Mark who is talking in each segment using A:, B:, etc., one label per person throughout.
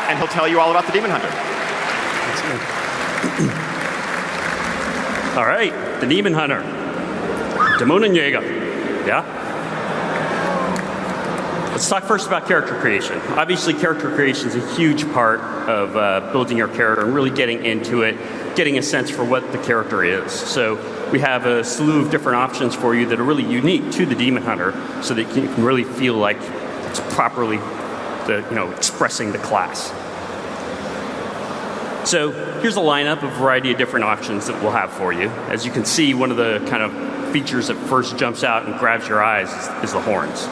A: and he'll tell you all about the Demon Hunter.
B: All right, the Demon Hunter. Dämonenjäger. Yeah? Let's talk first about character creation. Obviously, character creation is a huge part of building your character and really getting into it, getting a sense for what the character is. So we have a slew of different options for you that are really unique to the Demon Hunter so that you can really feel like it's properly expressing the class. So here's a lineup of a variety of different options that we'll have for you. As you can see, one of the kind of features that first jumps out and grabs your eyes is the horns.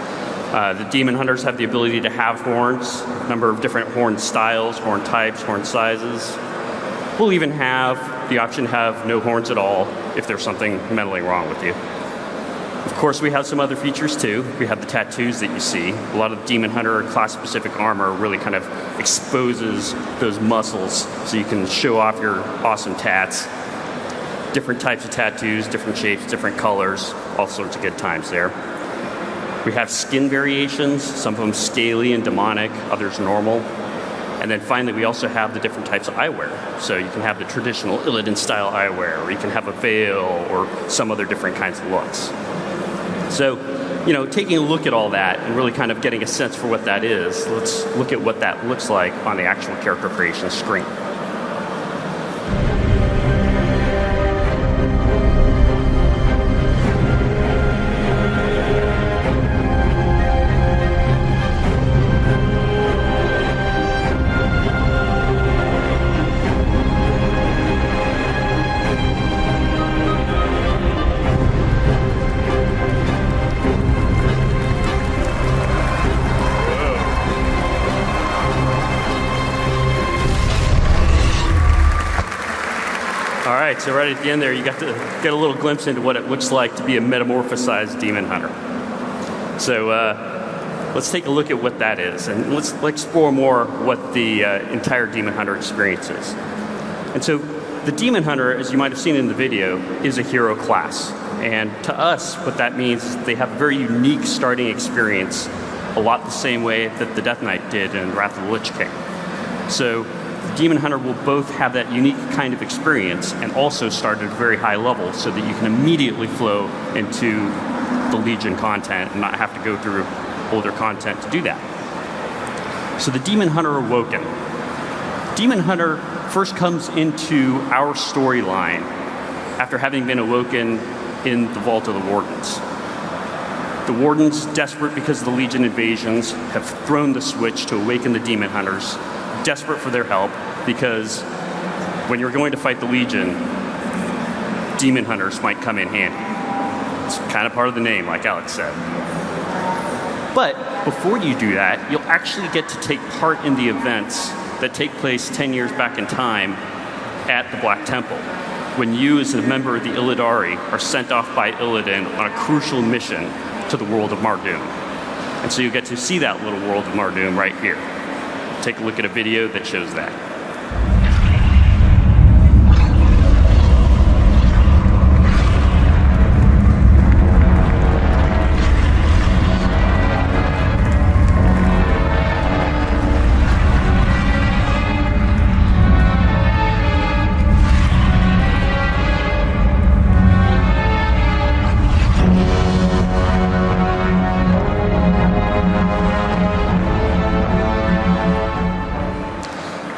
B: The Demon Hunters have the ability to have horns, a number of different horn styles, horn types, horn sizes. We'll even have the option to have no horns at all if there's something mentally wrong with you. Of course, we have some other features too. We have the tattoos that you see. A lot of the Demon Hunter class-specific armor really kind of exposes those muscles so you can show off your awesome tats. Different types of tattoos, different shapes, different colors, all sorts of good times there. We have skin variations, some of them scaly and demonic, others normal. And then finally, we also have the different types of eyewear. So you can have the traditional Illidan style eyewear, or you can have a veil, or some other different kinds of looks. So, taking a look at all that and really kind of getting a sense for what that is, let's look at what that looks like on the actual character creation screen. So right at the end there, you got to get a little glimpse into what it looks like to be a metamorphosized Demon Hunter. So let's take a look at what that is, and let's explore more what the entire Demon Hunter experience is. And so the Demon Hunter, as you might have seen in the video, is a hero class. And to us, what that means is they have a very unique starting experience, a lot the same way that the Death Knight did in Wrath of the Lich King. So Demon Hunter will both have that unique kind of experience and also start at a very high level so that you can immediately flow into the Legion content and not have to go through older content to do that. So the Demon Hunter Awoken. Demon Hunter first comes into our storyline after having been awoken in the Vault of the Wardens. The Wardens, desperate because of the Legion invasions, have thrown the switch to awaken the Demon Hunters, desperate for their help, because when you're going to fight the Legion, Demon Hunters might come in handy. It's kind of part of the name, like Alex said. But before you do that, you'll actually get to take part in the events that take place 10 years back in time at the Black Temple, when you, as a member of the Illidari, are sent off by Illidan on a crucial mission to the world of Mardoom. And so you get to see that little world of Mardoom right here. Take a look at a video that shows that.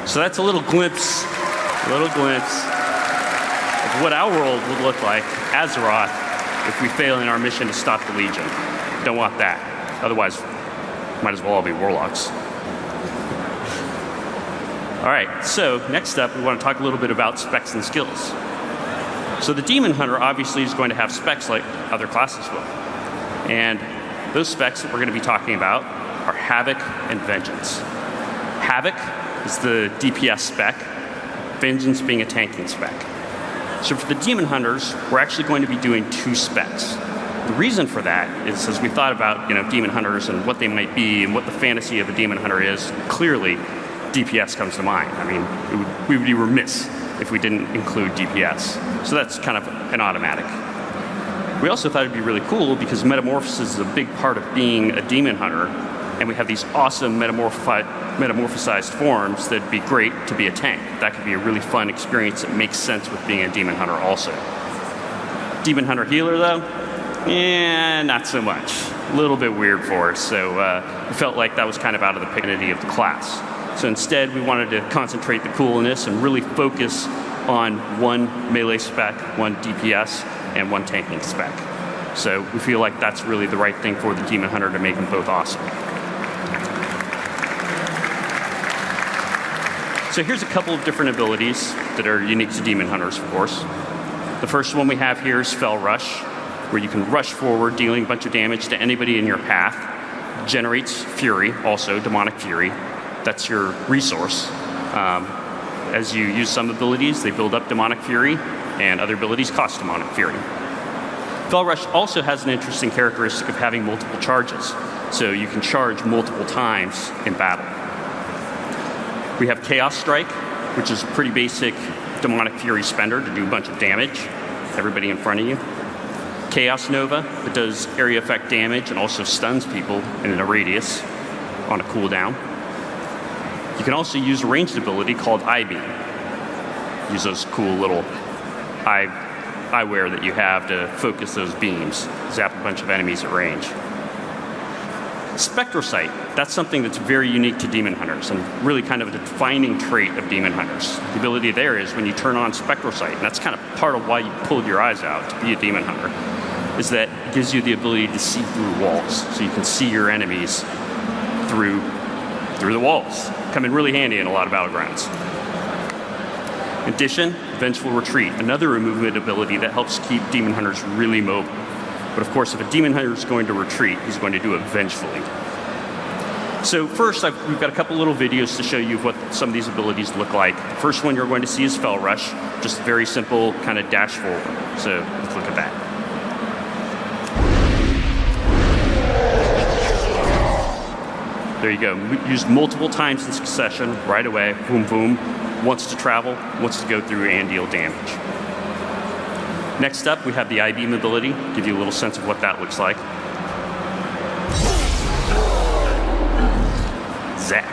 B: So that's a little glimpse of what our world would look like, Azeroth, if we fail in our mission to stop the Legion. Don't want that. Otherwise, might as well all be warlocks. All right, so next up, we want to talk a little bit about specs and skills. So the Demon Hunter obviously is going to have specs like other classes will. And those specs that we're going to be talking about are Havoc and Vengeance. Havoc is the DPS spec, Vengeance being a tanking spec. So for the Demon Hunters, we're actually going to be doing two specs. The reason for that is, as we thought about Demon Hunters and what they might be and what the fantasy of a Demon Hunter is, clearly DPS comes to mind. I mean, we would be remiss if we didn't include DPS. So that's kind of an automatic. We also thought it'd be really cool because metamorphosis is a big part of being a Demon Hunter, and we have these awesome metamorphosized forms that'd be great to be a tank. That could be a really fun experience that makes sense with being a demon hunter also. Demon hunter healer though, not so much. A little bit weird for us, so we felt like that was kind of out of the dignity of the class. So instead we wanted to concentrate the coolness and really focus on one melee spec, one DPS, and one tanking spec. So we feel like that's really the right thing for the demon hunter to make them both awesome. So here's a couple of different abilities that are unique to demon hunters, of course. The first one we have here is Fell Rush, where you can rush forward, dealing a bunch of damage to anybody in your path. Generates Fury, also demonic Fury. That's your resource. As you use some abilities, they build up demonic Fury, and other abilities cost demonic Fury. Fell Rush also has an interesting characteristic of having multiple charges, so you can charge multiple times in battle. We have Chaos Strike, which is a pretty basic demonic Fury spender to do a bunch of damage to everybody in front of you. Chaos Nova, that does area effect damage and also stuns people in a radius on a cooldown. You can also use a ranged ability called Eye Beam. Use those cool little eyewear that you have to focus those beams. Zap a bunch of enemies at range. Spectral Sight, that's something that's very unique to demon hunters and really kind of a defining trait of demon hunters. The ability there is when you turn on Spectral Sight, and that's kind of part of why you pulled your eyes out to be a demon hunter, is that it gives you the ability to see through walls. So you can see your enemies through the walls. Come in really handy in a lot of battlegrounds. In addition, Vengeful Retreat, another movement ability that helps keep demon hunters really mobile. But of course, if a demon hunter is going to retreat, he's going to do it vengefully. So first, we've got a couple little videos to show you what some of these abilities look like. The first one you're going to see is Fell Rush, just very simple kind of dash forward. So let's look at that. There you go. Used multiple times in succession, right away, boom, boom. Wants to travel, wants to go through and deal damage. Next up, we have the Eye Beam ability. Give you a little sense of what that looks like. Zap.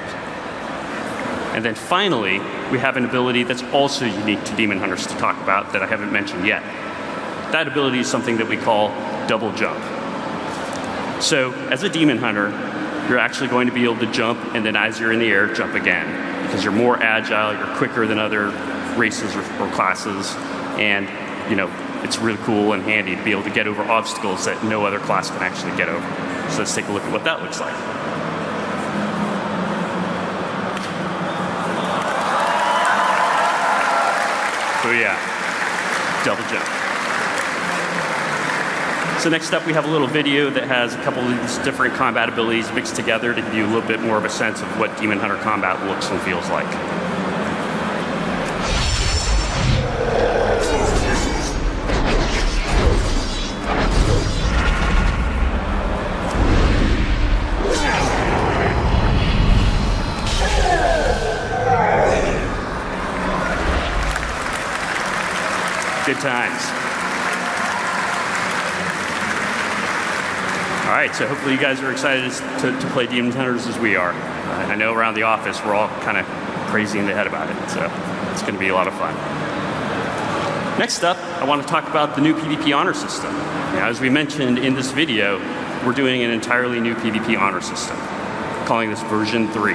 B: And then finally, we have an ability that's also unique to demon hunters to talk about that I haven't mentioned yet. That ability is something that we call Double Jump. So as a demon hunter, you're actually going to be able to jump, and then as you're in the air, jump again. Because you're more agile, you're quicker than other races or classes, and you know, it's really cool and handy to be able to get over obstacles that no other class can actually get over. So let's take a look at what that looks like. Oh yeah, double jump. So next up we have a little video that has a couple of these different combat abilities mixed together to give you a little bit more of a sense of what Demon Hunter combat looks and feels like. Good times. All right, so hopefully you guys are excited to play Demon Hunters as we are. I know around the office we're all kind of crazy in the head about it, so it's going to be a lot of fun. Next up, I want to talk about the new PvP honor system. Now, as we mentioned in this video, we're doing an entirely new PvP honor system, calling this version 3.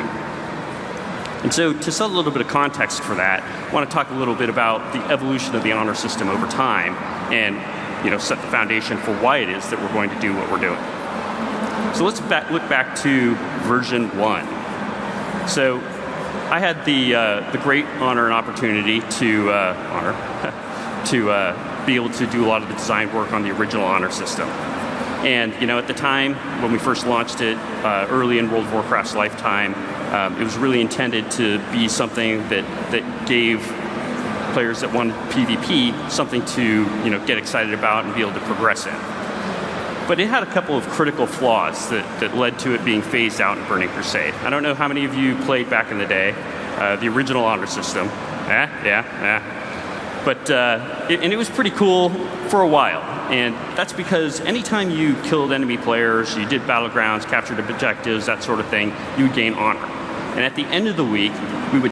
B: And so to set a little bit of context for that, I want to talk a little bit about the evolution of the honor system over time and, you know, set the foundation for why it is that we're going to do what we're doing. So let's look back to version 1. So I had the great honor and opportunity to be able to do a lot of the design work on the original honor system. And you know, at the time when we first launched it, early in World of Warcraft's lifetime, it was really intended to be something that gave players that wanted PvP something to, you know, get excited about and be able to progress in. But it had a couple of critical flaws that led to it being phased out in Burning Crusade. I don't know how many of you played back in the day, the original honor system. But and it was pretty cool for a while. And that's because anytime you killed enemy players, you did battlegrounds, captured objectives, that sort of thing, you would gain honor. And at the end of the week, we would